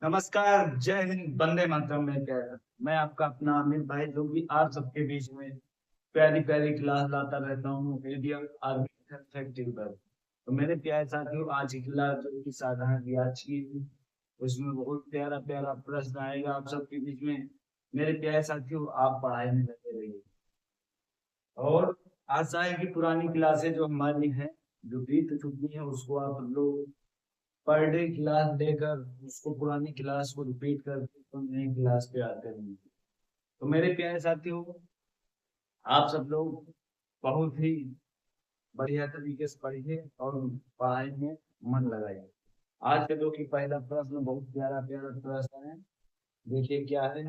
नमस्कार, जय हिंद, वंदे मातरम। मैं आपका अपना आमिर भाई, जो कि आप सबके बीच में प्यारी प्यारी क्लास लाता रहता हूँ इंडियन आर्मी फैक्ट्री पर। तो मेरे प्यारे साथियों, आज की क्लास जो कि साधारण रियाज की है, उसमें बहुत प्यारा प्यारा प्रश्न आएगा आप सबके बीच में। मेरे प्यारे साथियों, आप पढ़ाई में लगे रहिए। और आशा है कि पुरानी क्लासें जो हमारी हैं, जो बीत चुकी हैं, उसको आप लोग पर डे क्लास लेकर उसको पुरानी क्लास को रिपीट करके तो नई क्लास पे आते रहेंगे। तो मेरे प्यारे साथियों, आप सब लोग बहुत ही बढ़िया तरीके से पढ़िए और पढ़ाई में मन लगाइए। आज का जो कि पहला प्रश्न बहुत प्यारा प्यारा प्रश्न है। देखिए क्या है,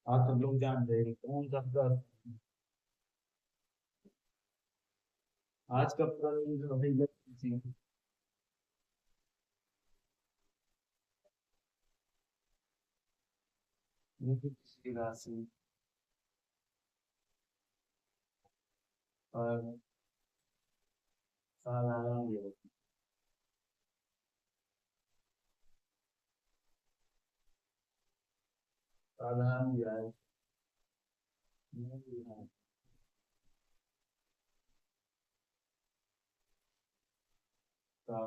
आप सब लोग जान रहे हैं कौन सा प्रश्न। आज का प्रश्न जो है ये किसी राशि और साधारण योग। साधारण योग का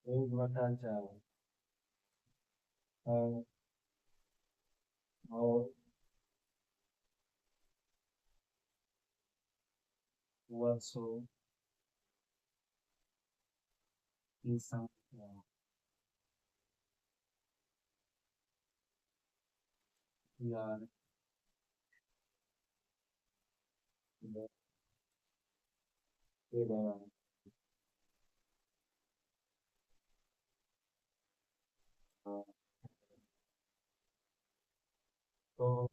1/4 और और वर्षों की संख्या या के बराबर। हाँ, तो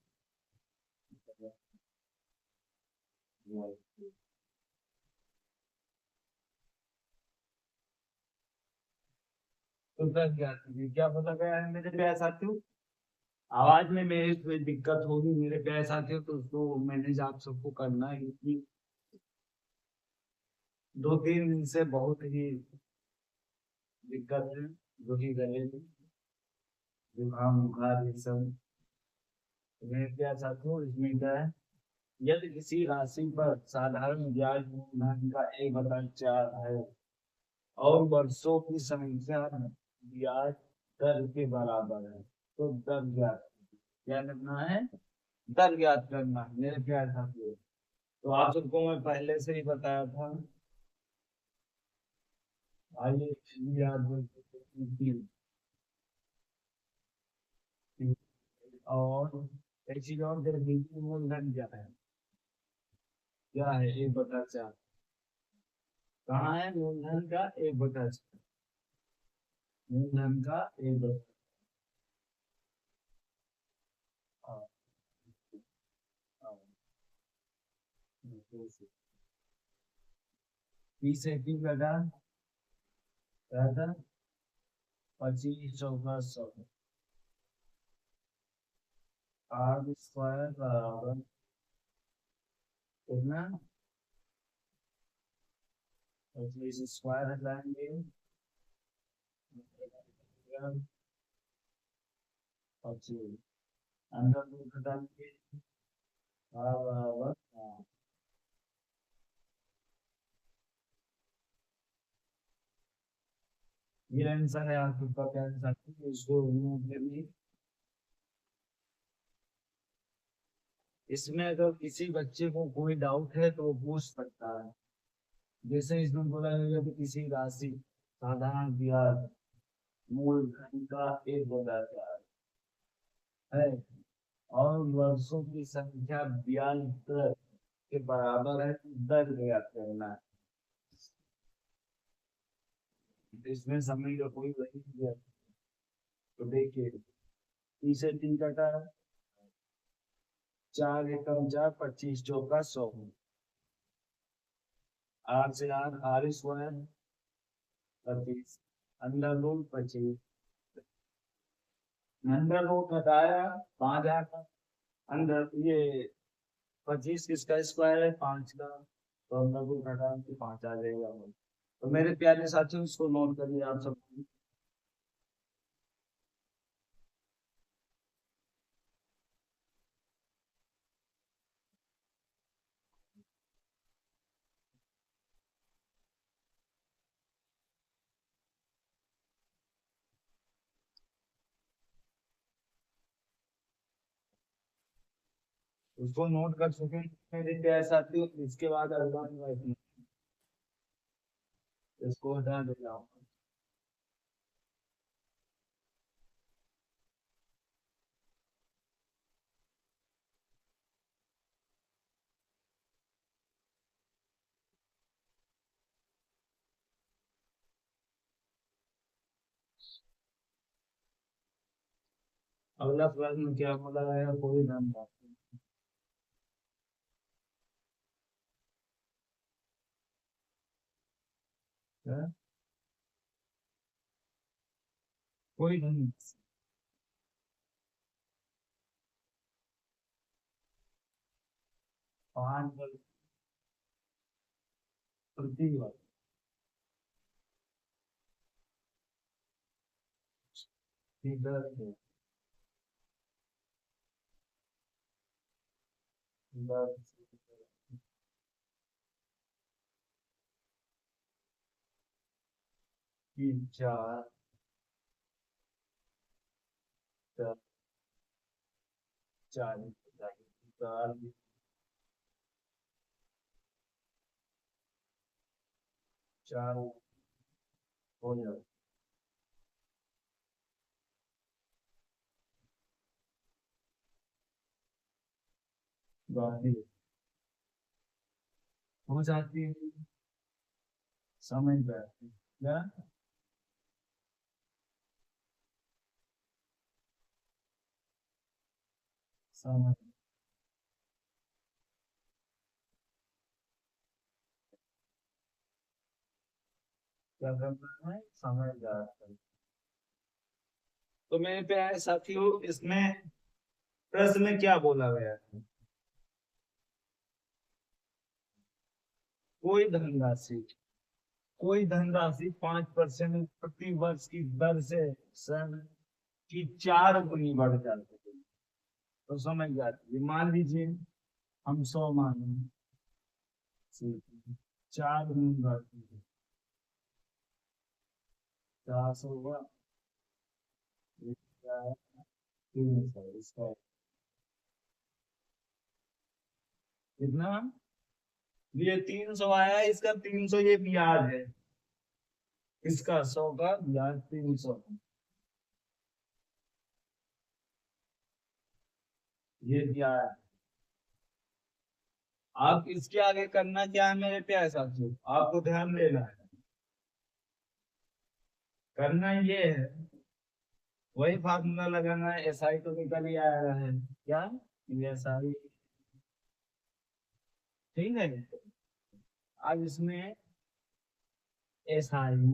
तो दस क्या क्या पता गया है मेरे प्यारे साथियों। आवाज में मेरी कोई दिक्कत होगी मेरे प्यारे साथियों, तो उसको मैनेज आप सबको करना है, क्योंकि 2-3 दिन से बहुत ही दिक्कत है, जो कि गले में जुकाम बुखार ये सब। तो मेरे प्यारे साथियों, इसमें क्या है, यदि किसी राशि पर साधारण ब्याज मूलधन का 1/4 है और वर्षों की संख्या ब्याज दर के बराबर है, तो दर ज्ञात क्या करना है, दर ज्ञात करना है मेरे प्यारे साथियों। तो आप सबको मैं पहले से ही बताया था। आइए याद और एक चीज और देख लीजिए, मूलधन क्या है, क्या है 1/4। कहाँ है मूलधन का 1/4, मूलधन का 1/4। तीस से 3 घटा क्या था, 25 × 100 आर स्क्वायर बराबर कितना, 25 स्क्वायर हटाएंगे 25, अंदर 2 घटाएंगे आर बराबर 5। ये आंसर है आपका क्या साथी, इसको remove करिए। इसमें अगर किसी बच्चे को कोई डाउट है तो वो पूछ सकता है। जैसे इसमें बोला गया कि किसी राशि साधारण ब्याज मूलधन का 1/4 है और वर्षों की संख्या 42 के बराबर है, तो दर ज्ञात करना है। इसमें समय का कोई वही नहीं है। तो देखिए, 30 से 3 कटा है, 4 × 4 25 × 4 = 100, आर से R square 25, under root 25, under root हटाया 5 आया, अंडर ये 25 किसका स्क्वायर है, 5 का, तो अंदर रूट हटा के 5 आ जाएगा। तो मेरे प्यारे साथियों, इसको नोट करिए आप सब। उसको नोट कर सके मेरे प्यारे साथियों। इसके बाद अगला इसको हटा देता हूँ। अगला प्रश्न क्या बोला है, कोई ध्यान है, कोई नहीं। पांच बल प्रति वर्ष की दर से दर की चार चार चालीस चार चार हो जाए बाकी हो जाती है, समझ बैठती क्या समझ क्या करना है, समझ जाता है। तो मेरे प्यारे साथियों, इसमें प्रश्न में क्या बोला गया है, कोई धनराशि, कोई धनराशि 5% प्रति वर्ष की दर से सन की 4 गुनी बढ़ जाती है। तो समझ जाती है, मान लीजिए हम 100 माने, 4 गुनी बढ़ती है, 400 हुआ, 300, इसका कितना, ये 300 आया, इसका 300 ये ब्याज है, इसका 100 का ब्याज 300, ये ब्याज। आप इसके आगे करना क्या है मेरे प्यारे साथियों, आपको ध्यान देना है, करना ये है, वही फार्मूला लगाना है, एस आई तो निकल ही आया है, क्या एस आई, ठीक है। अब इसमें एस आई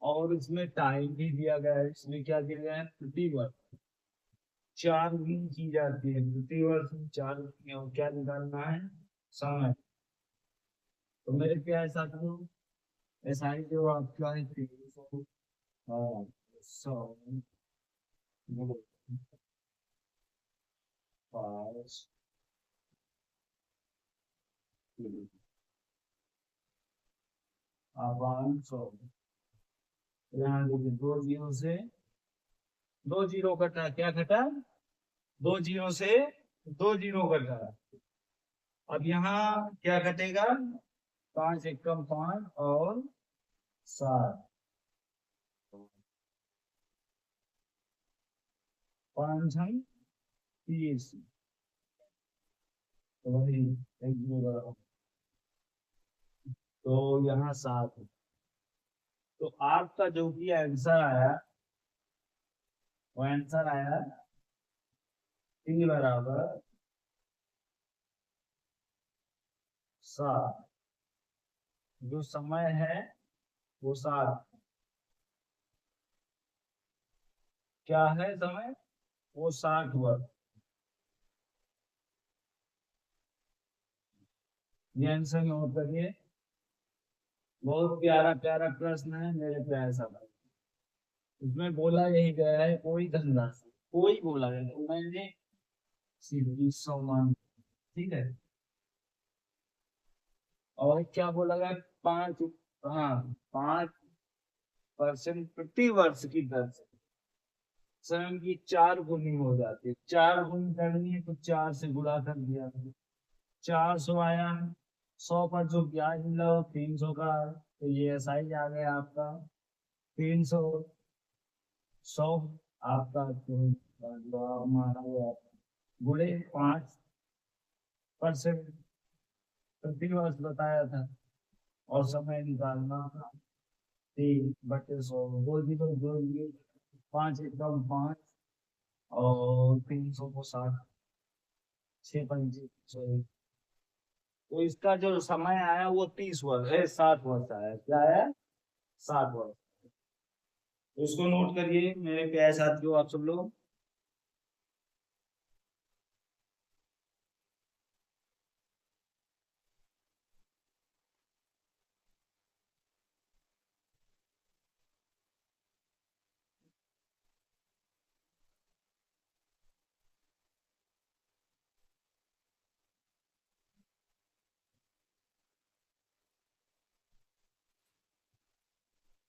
और इसमें टाइम भी दिया गया है, इसमें क्या दिया गया है, प्रति वर्ष 4 गुनी की जाती है, प्रति वर्ष 4 गुनी, और क्या निकालना है, समय। तो मेरे प्यारे साथियों, एस आई जो आपका है 300, हाँ, 100 5 आवान 100, यहाँ देखिए 2 जीरो से 2 जीरो कटा, क्या कटा, 2 जीरो से 2 जीरो कटा। अब यहाँ क्या कटेगा, 5 एकम 5 और 7, 5 हम 30, तो वही एक जीरो, तो यहाँ 7। तो आपका जो भी आंसर आया, वो आंसर आया टी बराबर 7, जो समय है वो 7, क्या है समय, वो 60 वर्ष। ये आंसर नोट करिए, बहुत प्यारा प्यारा प्रश्न है मेरे प्यारे साहब। इसमें बोला यही गया है, कोई धनराशि, कोई बोला गया, तो मैंने सीधी 100 मान, ठीक है। और क्या बोला गया, 5, हाँ, 5% प्रति वर्ष की दर से, समय की 4 गुनी हो जाती है, 4 गुनी करनी है तो 4 से गुणा कर दिया, 400 आया। 100 पर जो ब्याज मिला वो 300 का, तो ये ऐसा ही आ गया आपका 300। 100 आपका जो हमारा वो गुणे 5% प्रति वर्ष बताया था, और समय निकालना था 3/100, 2 जीरो 2 5 एकदम 5, और 300 को 60, 6 पंजे 100। तो इसका जो समय आया वो 30 वर्ष है, 60 वर्ष आया, क्या है, 60 वर्ष। तो इसको नोट करिए मेरे प्यारे साथियों आप सब लोग।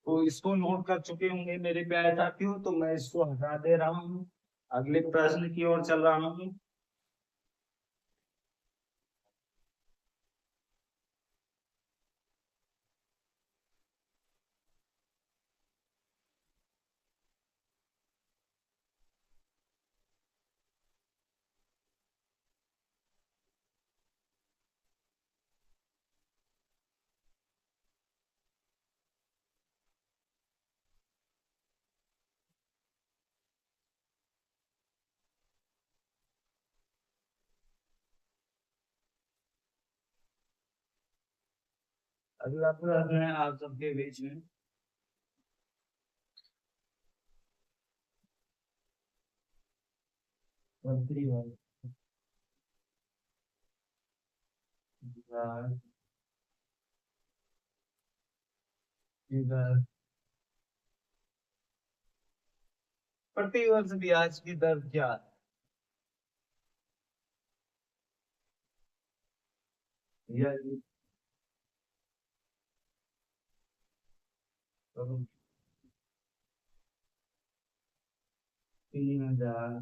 तो इसको नोट कर चुके होंगे मेरे प्यारे साथियों, तो मैं इसको हटा दे रहा हूँ, अगले प्रश्न की ओर चल रहा हूँ। अगला प्रश्न है आप सबके बीच में, मंत्री वर्ग इधर इधर प्रति वर्ष ब्याज की दर क्या है? यह 3,000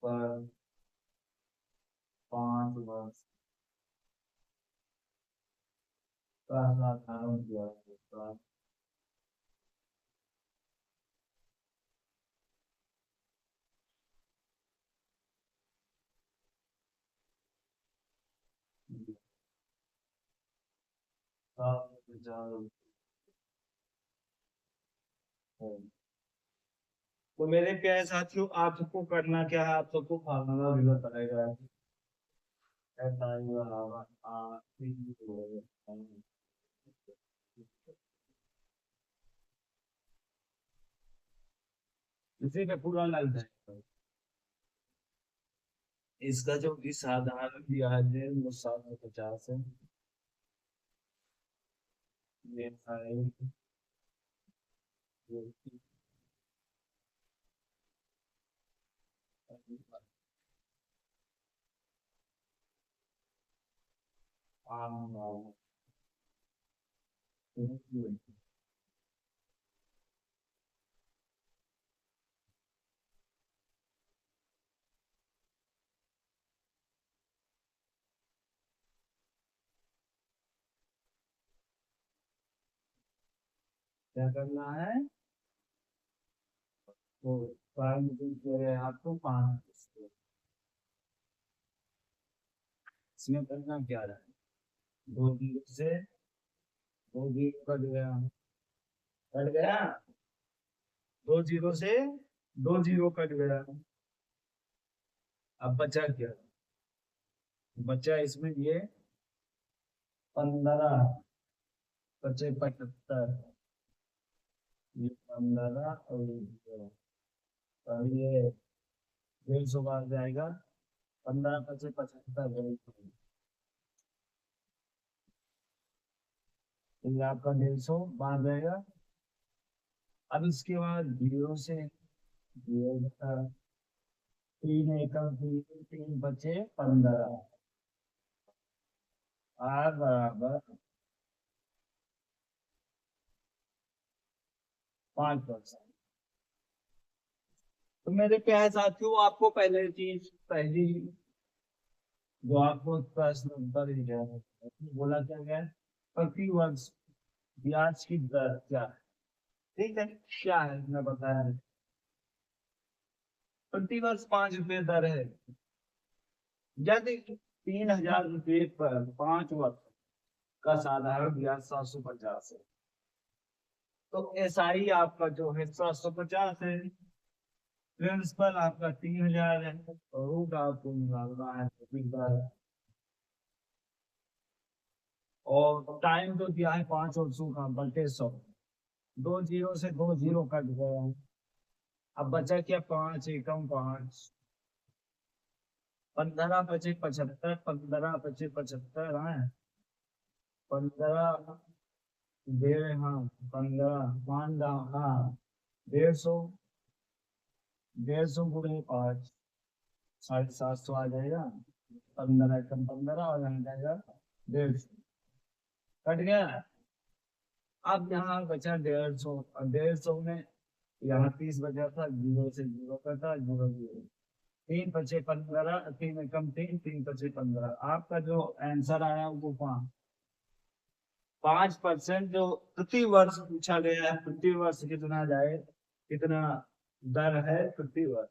पर 5 वर्ष का साधारण ब्याज होता है 7,000 रुपये। तो मेरे प्यारे साथियों आप सबको करना क्या है, आप सबको फार्मूला भी बताएगा। इसी पे पूरा लग जाएगा। इसका जो भी साधारण ब्याज है वो 750 है। ये फाइव क्या करना है, तो आपको 5, इसमें करना क्या रहा है, 2 जीरो से 2 जीरो कट गया, कट गया, 2 जीरो से 2 जीरो कट गया। अब बचा क्या, बचा इसमें ये 15, 75, ये 15 और ये 0। और ये 150 बार जाएगा, 15 × 75 ये आपका 150 बार जाएगा। अब इसके बाद 0 से 0 तीन एकम 3 3 बचे 15, आर बराबर 5%। तो मेरे प्यारे साथियों, आपको पहले चीज पहली जो आपको प्रश्न उत्तर ही गया है, बोला क्या गया है? प्रति वर्ष ब्याज की दर क्या है? ठीक है, क्या है मैं बताया। प्रति वर्ष 5 रुपये दर है। यदि 3,000 रुपये पर 5 वर्ष का साधारण ब्याज 750 है, तो एसआई आपका जो है 750 है। प्रिंसिपल आपका 3,000 है, और रूट आपको निकालना है प्रति दर। और टाइम तो दिया है 5 वर्षों का, बटे 100। 2 जीरो से 2 जीरो कट गया। अब बचा क्या? 5 एकम 5। 15 × 5 = 75। 15 × 5 = 75 है। 15 डेढ़, हाँ 15 हाँ 150। 150 × 5 750 आ जाएगा। 15 एकम 15 और यहाँ जाएगा 150। कट गया। अब यहाँ बचा 150, और 150 में यहाँ 30 बचा था, 0 से 0 कटा, 0 0। 3 × 5 = 15। 3 एकम 3, 3 × 5 = 15। आपका जो आंसर आया वो 5% जो प्रति वर्ष पूछा गया है। प्रति वर्ष कितना जाए, कितना दर है प्रति वर्ष?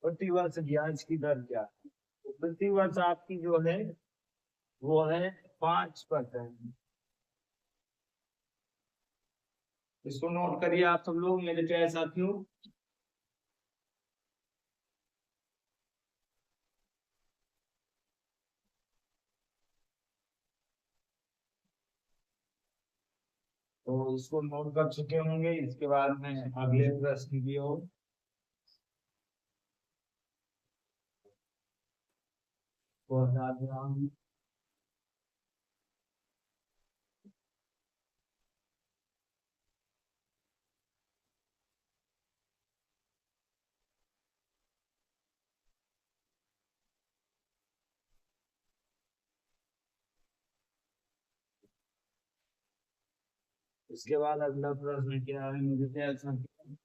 प्रति वर्ष ब्याज की दर क्या है? तो प्रति वर्ष आपकी जो है वो है 5%। इसको नोट करिए आप सब लोग, मेरे प्यारे साथियों। तो इसको नोट कर चुके होंगे। इसके बाद में अगले प्रश्न की ओर बढ़ा रहा हूं। इसके बाद अगला प्रश्न क्या है, मुझे प्यारे साथियों?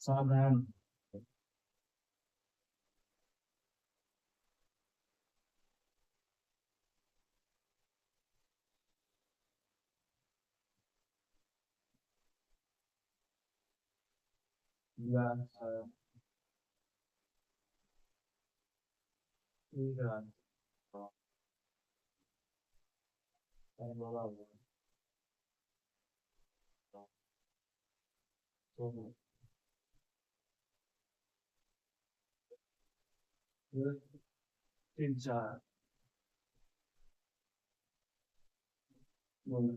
साधारण ब्याज ठीक है। तो 3 4 बोलो।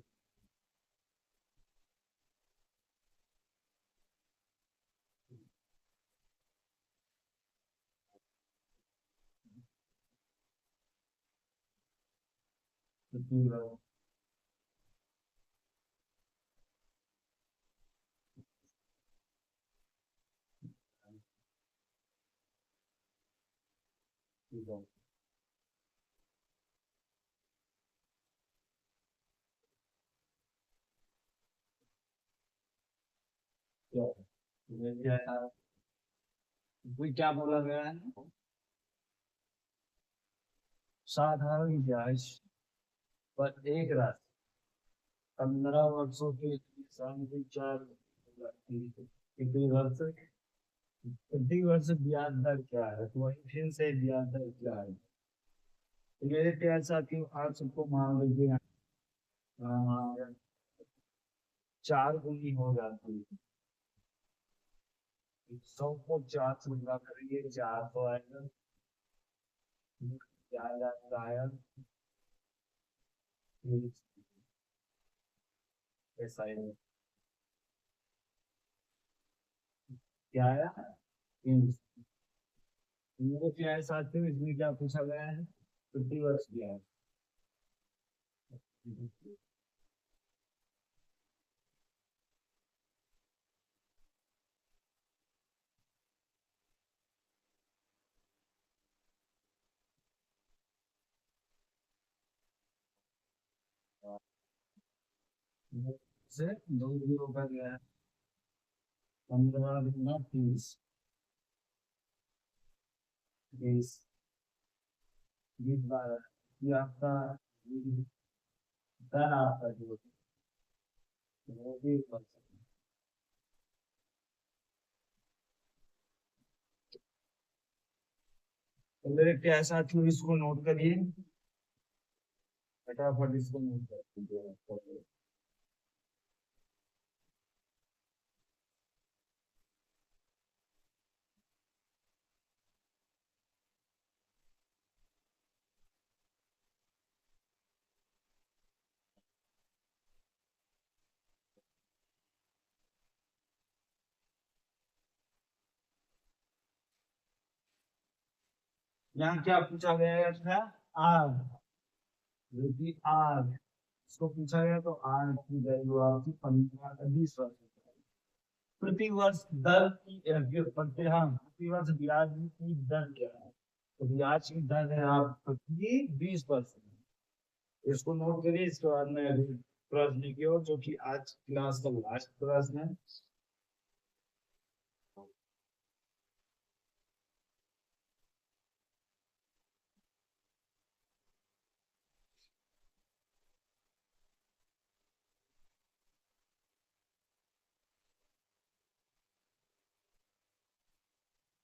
कोई क्या बोला गया है? साधारण ब्याज पर एक राशि 15 वर्षों के लिए सामग्री 4 प्रति वर्ष। प्रति वर्ष ब्याज दर क्या है? तो वही फिर से ब्याज दर क्या है? तो मेरे प्यारे साथियों, आप सबको मान लीजिए 4 गुनी हो जाती है। 100 को 4 से गुणा करेंगे, 4 तो आएगा। 4,000 आया। ऐसा ही क्या आया? 3। मेरे प्यारे साथियों, इसमें क्या पूछा गया है? प्रति वर्ष क्या है? से 2 जीरो का गया है। 15 गुना 30, 20, 20 12, ये आपका धन आपका जो वो भी बन सकता है। तो मेरे प्यारे साथियों इसको नोट करिए, फटाफट इसको नोट कर दीजिए। यहाँ क्या पूछा गया था? आर, यदि आर इसको पूछा गया तो आर की वैल्यू आपकी 15 20 वर्ष प्रति वर्ष दर की प्रति वर्ष ब्याज की दर क्या है? तो ब्याज की दर है आपकी 20%। इसको नोट करिए, इसके बाद में अभी प्रश्न की ओर, जो कि आज क्लास का लास्ट प्रश्न है।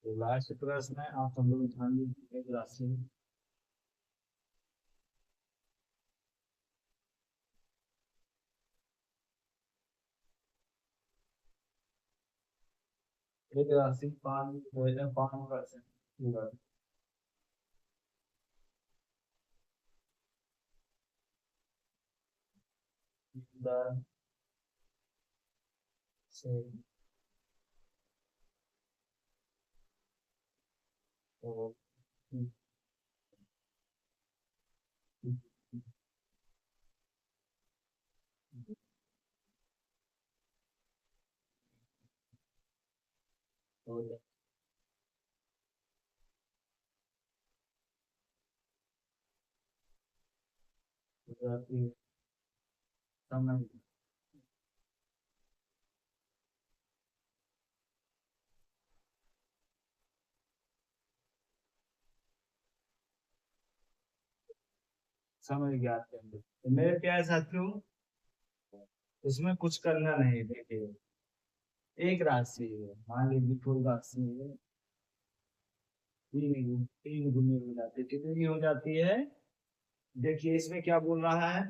तो लास्ट प्रश्न है, आप सब लोग ध्यान दीजिए। एक राशि, एक राशि 5.5% दर से तो हो जाती है समय। समझ गया आपके अंदर। तो मेरे प्यारे साथियों, इसमें कुछ करना नहीं। देखिए, एक राशि है, मान लीजिए फुल राशि है, 3 गुनी हो जाती है, कितनी हो जाती है? देखिए इसमें क्या बोल रहा है,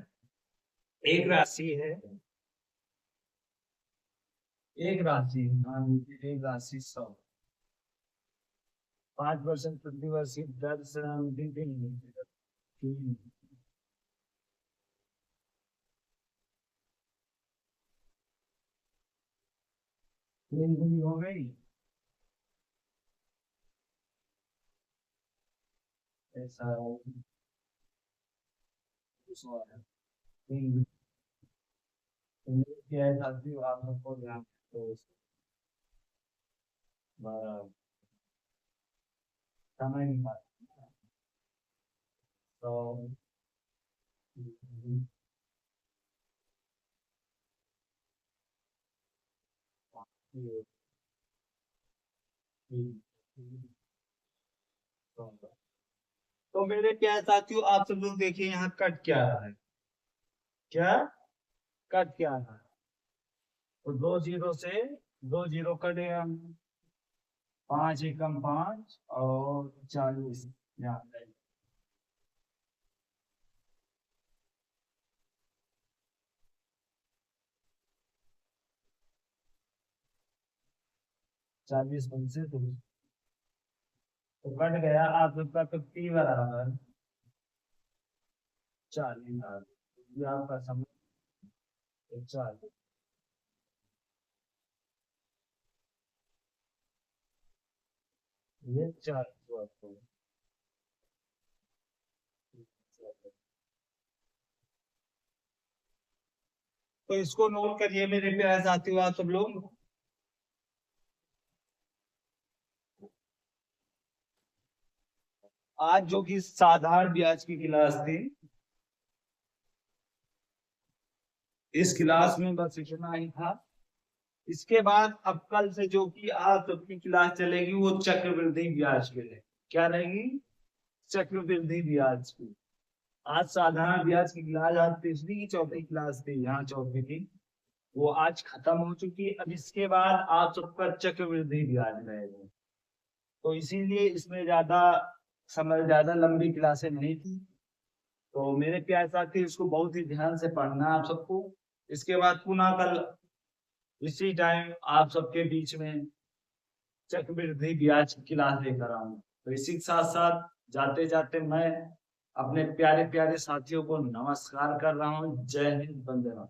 एक राशि है, एक राशि है, मान लीजिए एक राशि 100, 5% प्रतिवर्षीय दर से हम देते हैं। 3 गुनी हो गई, ऐसा 3 गुनी। तो मेरे प्यारे साथियों, आप सबको ध्यान तो समय निकाल, तो तो मेरे प्यारे साथियों, आप सब लोग देखिए यहाँ कट क्या रहा है, क्या कट क्या रहा है? तो 2 जीरो से 2 जीरो कटे हम, 5 एकम 5 और 40 यहाँ पे। 40 तो कट गया आप सबका, तो P बराबर 40 आ गया। ये आपका समय 40, ये 40 आपको। तो इसको नोट करिए मेरे प्यारे साथियों, आप सब लोग। आज जो कि साधारण ब्याज की क्लास थी, इस क्लास में बस इतना ही था। इसके बाद अब कल से जो कि आज सबकी क्लास चलेगी वो चक्रवृद्धि ब्याज पे है। क्या रहेगी? चक्रवृद्धि ब्याज की। आज साधारण ब्याज की क्लास, आज तीसरी की चौथी क्लास थी, यहाँ चौथी थी, वो आज खत्म हो चुकी है। अब इसके बाद आप सबका चक्रवृद्धि ब्याज रहेगा। तो इसीलिए इसमें ज्यादा लंबी क्लासें नहीं थी। तो मेरे प्यारे साथी, इसको बहुत ही ध्यान से पढ़ना है आप सबको। इसके बाद पुनः कल इसी टाइम आप सबके बीच में चक्रवृद्धि ब्याज की क्लास लेकर आऊंगा। तो इसी के साथ साथ जाते जाते मैं अपने प्यारे प्यारे साथियों को नमस्कार कर रहा हूँ। जय हिंद, वंदे मातरम।